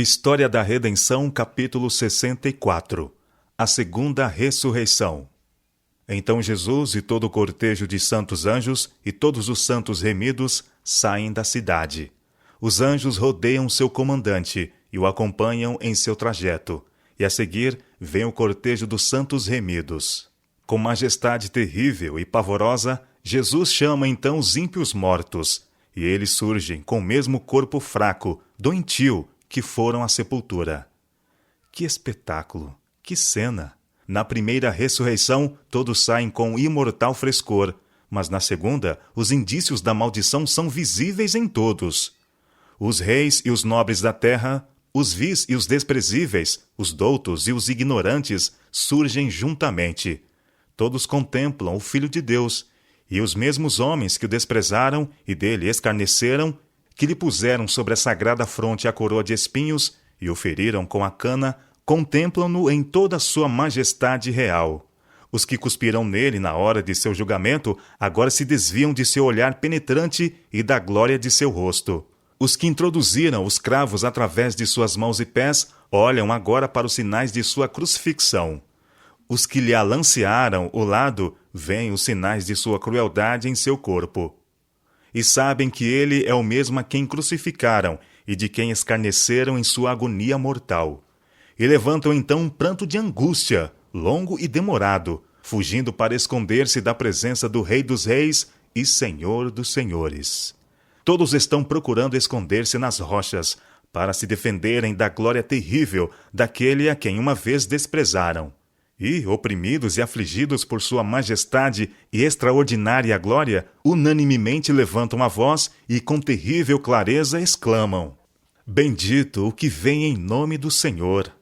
História da Redenção, capítulo 64. A segunda ressurreição. Então Jesus e todo o cortejo de santos anjos e todos os santos remidos saem da cidade. Os anjos rodeiam seu comandante e o acompanham em seu trajeto, e a seguir vem o cortejo dos santos remidos. Com majestade terrível e pavorosa, Jesus chama então os ímpios mortos, e eles surgem com o mesmo corpo fraco, doentio, que foram à sepultura. Que espetáculo! Que cena! Na primeira ressurreição, todos saem com imortal frescor, mas na segunda, os indícios da maldição são visíveis em todos. Os reis e os nobres da terra, os vis e os desprezíveis, os doutos e os ignorantes surgem juntamente. Todos contemplam o Filho de Deus, e os mesmos homens que o desprezaram e dele escarneceram, que lhe puseram sobre a sagrada fronte a coroa de espinhos e o feriram com a cana, contemplam-no em toda a sua majestade real. Os que cuspirão nele na hora de seu julgamento agora se desviam de seu olhar penetrante e da glória de seu rosto. Os que introduziram os cravos através de suas mãos e pés olham agora para os sinais de sua crucifixão. Os que lhe alancearam o lado veem os sinais de sua crueldade em seu corpo. E sabem que ele é o mesmo a quem crucificaram e de quem escarneceram em sua agonia mortal. E levantam então um pranto de angústia, longo e demorado, fugindo para esconder-se da presença do Rei dos Reis e Senhor dos Senhores. Todos estão procurando esconder-se nas rochas, para se defenderem da glória terrível daquele a quem uma vez desprezaram. E, oprimidos e afligidos por sua majestade e extraordinária glória, unanimemente levantam a voz e com terrível clareza exclamam: Bendito o que vem em nome do Senhor!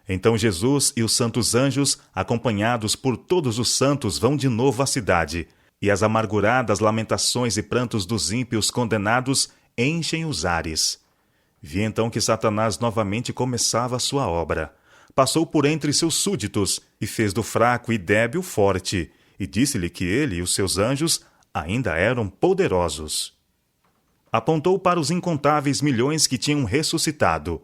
Então Jesus e os santos anjos, acompanhados por todos os santos, vão de novo à cidade, e as amarguradas lamentações e prantos dos ímpios condenados enchem os ares. Vi então que Satanás novamente começava a sua obra. Passou por entre seus súditos e fez do fraco e débil forte, e disse-lhe que ele e os seus anjos ainda eram poderosos. Apontou para os incontáveis milhões que tinham ressuscitado.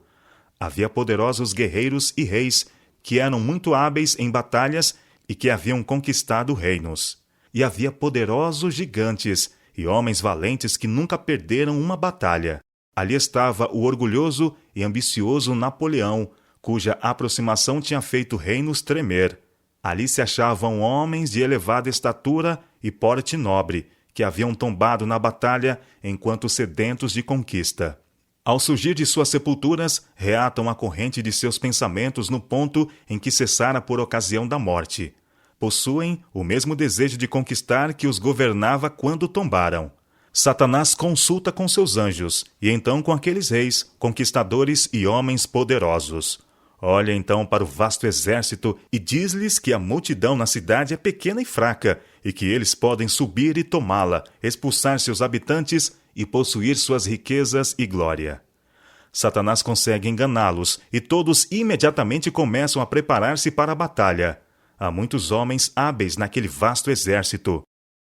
Havia poderosos guerreiros e reis que eram muito hábeis em batalhas e que haviam conquistado reinos. E havia poderosos gigantes e homens valentes que nunca perderam uma batalha. Ali estava o orgulhoso e ambicioso Napoleão, cuja aproximação tinha feito reinos tremer. Ali se achavam homens de elevada estatura e porte nobre, que haviam tombado na batalha enquanto sedentos de conquista. Ao surgir de suas sepulturas, reatam a corrente de seus pensamentos no ponto em que cessara por ocasião da morte. Possuem o mesmo desejo de conquistar que os governava quando tombaram. Satanás consulta com seus anjos, e então com aqueles reis, conquistadores e homens poderosos. Olha então para o vasto exército e diz-lhes que a multidão na cidade é pequena e fraca, e que eles podem subir e tomá-la, expulsar seus habitantes e possuir suas riquezas e glória. Satanás consegue enganá-los, e todos imediatamente começam a preparar-se para a batalha. Há muitos homens hábeis naquele vasto exército,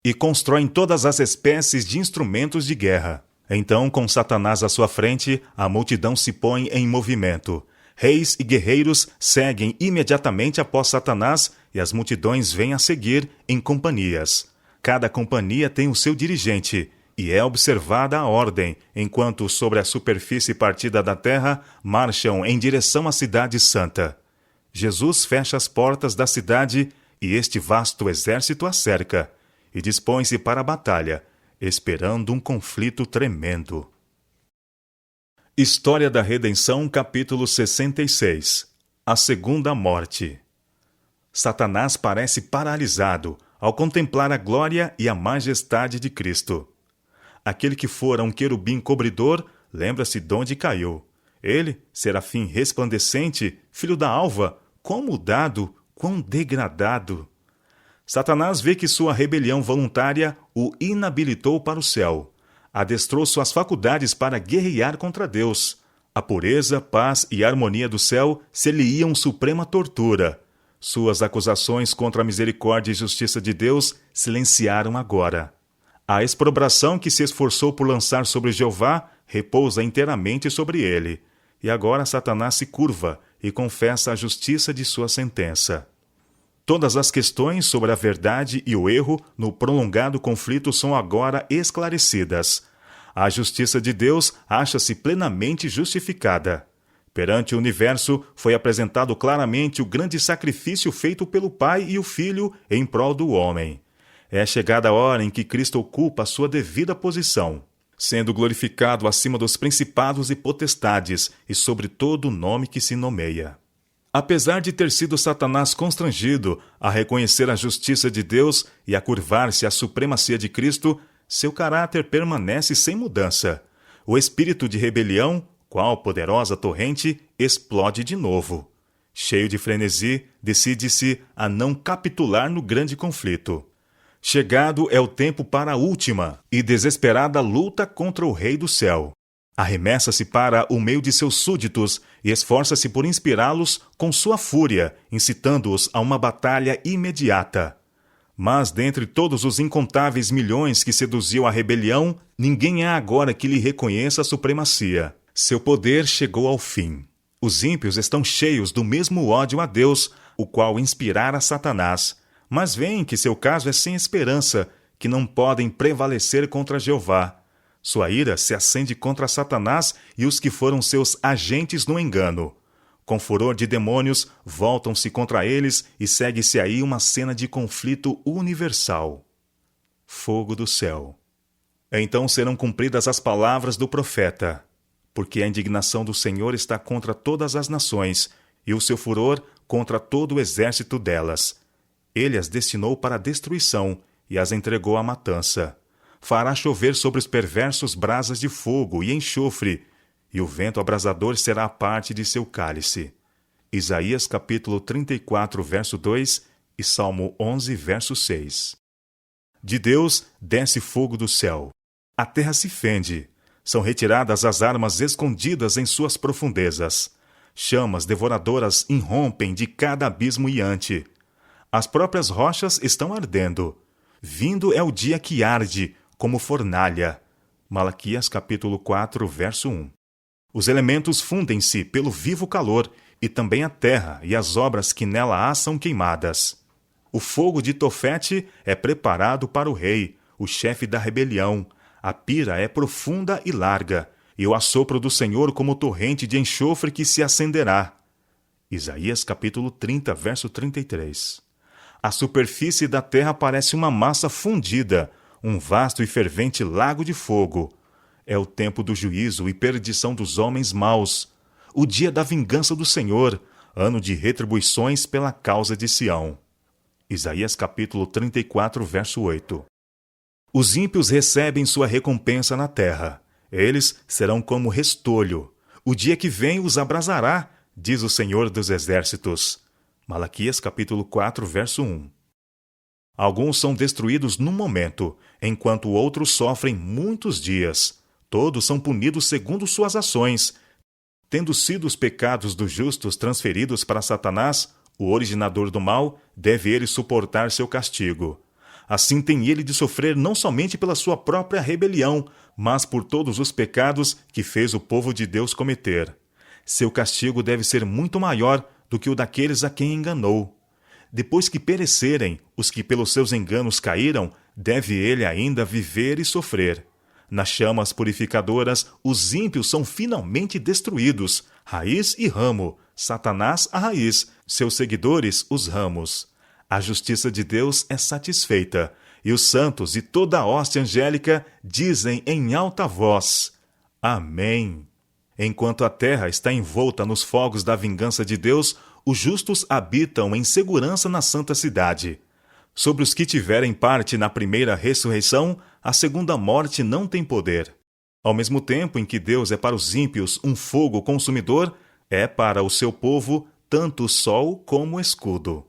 e constroem todas as espécies de instrumentos de guerra. Então, com Satanás à sua frente, a multidão se põe em movimento. Reis e guerreiros seguem imediatamente após Satanás e as multidões vêm a seguir em companhias. Cada companhia tem o seu dirigente e é observada a ordem, enquanto sobre a superfície partida da terra marcham em direção à cidade santa. Jesus fecha as portas da cidade e este vasto exército a cerca e dispõe-se para a batalha, esperando um conflito tremendo. História da Redenção, capítulo 66. A segunda morte. Satanás parece paralisado ao contemplar a glória e a majestade de Cristo. Aquele que fora um querubim cobridor, lembra-se de onde caiu. Ele, serafim resplandecente, filho da alva, quão mudado, quão degradado. Satanás vê que sua rebelião voluntária o inabilitou para o céu. Adestrou suas faculdades para guerrear contra Deus. A pureza, paz e harmonia do céu se-lhe-iam suprema tortura. Suas acusações contra a misericórdia e justiça de Deus silenciaram agora. A exprobração que se esforçou por lançar sobre Jeová repousa inteiramente sobre ele. e agora Satanás se curva e confessa a justiça de sua sentença. Todas as questões sobre a verdade e o erro no prolongado conflito são agora esclarecidas. A justiça de Deus acha-se plenamente justificada. Perante o universo, foi apresentado claramente o grande sacrifício feito pelo Pai e o Filho em prol do homem. É chegada a hora em que Cristo ocupa a sua devida posição, sendo glorificado acima dos principados e potestades e sobre todo o nome que se nomeia. Apesar de ter sido Satanás constrangido a reconhecer a justiça de Deus e a curvar-se à supremacia de Cristo, seu caráter permanece sem mudança. O espírito de rebelião, qual poderosa torrente, explode de novo. Cheio de frenesi, decide-se a não capitular no grande conflito. Chegado é o tempo para a última e desesperada luta contra o Rei do Céu. Arremessa-se para o meio de seus súditos e esforça-se por inspirá-los com sua fúria, incitando-os a uma batalha imediata. Mas, dentre todos os incontáveis milhões que seduziu a rebelião, ninguém há agora que lhe reconheça a supremacia. Seu poder chegou ao fim. Os ímpios estão cheios do mesmo ódio a Deus, o qual inspirara Satanás, mas veem que seu caso é sem esperança, que não podem prevalecer contra Jeová. Sua ira se acende contra Satanás e os que foram seus agentes no engano. Com furor de demônios, voltam-se contra eles e segue-se aí uma cena de conflito universal. Fogo do céu. Então serão cumpridas as palavras do profeta, porque a indignação do Senhor está contra todas as nações, e o seu furor contra todo o exército delas. Ele as destinou para a destruição e as entregou à matança. Fará chover sobre os perversos brasas de fogo e enxofre, e o vento abrasador será a parte de seu cálice. Isaías capítulo 34, verso 2 e Salmo 11, verso 6. De Deus desce fogo do céu. A terra se fende. São retiradas as armas escondidas em suas profundezas. Chamas devoradoras irrompem de cada abismo iante. As próprias rochas estão ardendo. Vindo é o dia que arde, como fornalha. Malaquias capítulo 4, verso 1. Os elementos fundem-se pelo vivo calor, e também a terra e as obras que nela há são queimadas. O fogo de Tofete é preparado para o rei, o chefe da rebelião. A pira é profunda e larga, e o assopro do Senhor como torrente de enxofre que se acenderá. Isaías capítulo 30, verso 33. A superfície da terra parece uma massa fundida, um vasto e fervente lago de fogo. É o tempo do juízo e perdição dos homens maus, o dia da vingança do Senhor, ano de retribuições pela causa de Sião. Isaías capítulo 34, verso 8. Os ímpios recebem sua recompensa na terra. Eles serão como restolho. O dia que vem os abrasará, diz o Senhor dos Exércitos. Malaquias capítulo 4, verso 1. Alguns são destruídos num momento, enquanto outros sofrem muitos dias. Todos são punidos segundo suas ações. Tendo sido os pecados dos justos transferidos para Satanás, o originador do mal, deve ele suportar seu castigo. Assim tem ele de sofrer não somente pela sua própria rebelião, mas por todos os pecados que fez o povo de Deus cometer. Seu castigo deve ser muito maior do que o daqueles a quem enganou. Depois que perecerem os que pelos seus enganos caíram, deve ele ainda viver e sofrer. Nas chamas purificadoras, os ímpios são finalmente destruídos, raiz e ramo, Satanás a raiz, seus seguidores os ramos. A justiça de Deus é satisfeita, e os santos e toda a hoste angélica dizem em alta voz: Amém. Enquanto a terra está envolta nos fogos da vingança de Deus, os justos habitam em segurança na santa cidade. Sobre os que tiverem parte na primeira ressurreição, a segunda morte não tem poder. Ao mesmo tempo em que Deus é para os ímpios um fogo consumidor, é para o seu povo tanto o sol como o escudo.